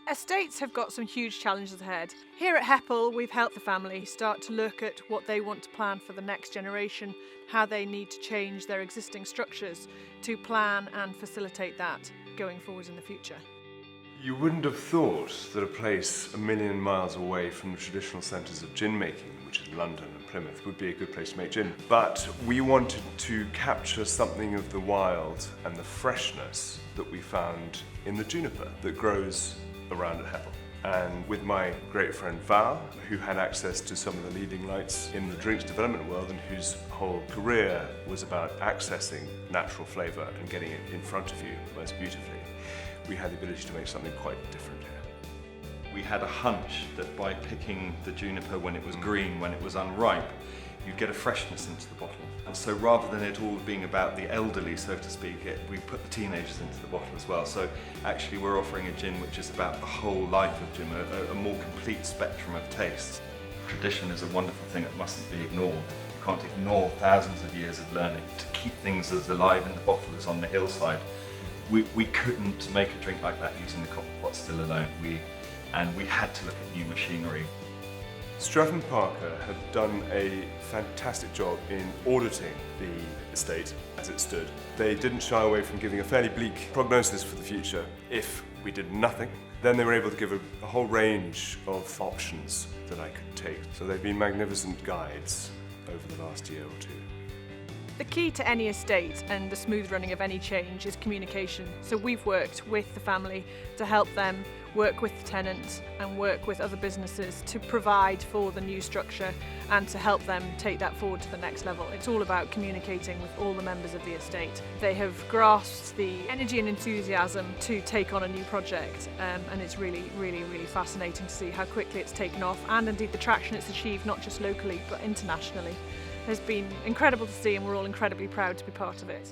Estates have got some huge challenges ahead. Here at Heppel, we've helped the family start to look at what they want to plan for the next generation, how they need to change their existing structures to plan and facilitate that going forward in the future. You wouldn't have thought that a place a million miles away from the traditional centres of gin making, which is London and Plymouth, would be a good place to make gin. But we wanted to capture something of the wild and the freshness that we found in the juniper that grows around at Heppel. And with my great friend Val, who had access to some of the leading lights in the drinks development world and whose whole career was about accessing natural flavour and getting it in front of you most beautifully, we had the ability to make something quite different here. We had a hunch that by picking the juniper when it was green, when it was unripe, you'd get a freshness into the bottle. And so rather than it all being about the elderly, so to speak, we put the teenagers into the bottle as well. So actually we're offering a gin which is about the whole life of gin, a more complete spectrum of tastes. Tradition is a wonderful thing that mustn't be ignored. You can't ignore thousands of years of learning to keep things as alive in the bottle as on the hillside. We couldn't make a drink like that using the copper pot still alone. And we had to look at new machinery. Strutt Parker had done a fantastic job in auditing the estate as it stood. They didn't shy away from giving a fairly bleak prognosis for the future if we did nothing. Then they were able to give a whole range of options that I could take. So they've been magnificent guides over the last year or two. The key to any estate and the smooth running of any change is communication. So we've worked with the family to help them work with the tenants and work with other businesses to provide for the new structure and to help them take that forward to the next level. It's all about communicating with all the members of the estate. They have grasped the energy and enthusiasm to take on a new project, and it's really fascinating to see how quickly it's taken off and indeed the traction it's achieved, not just locally but internationally. Has been incredible to see, and we're all incredibly proud to be part of it.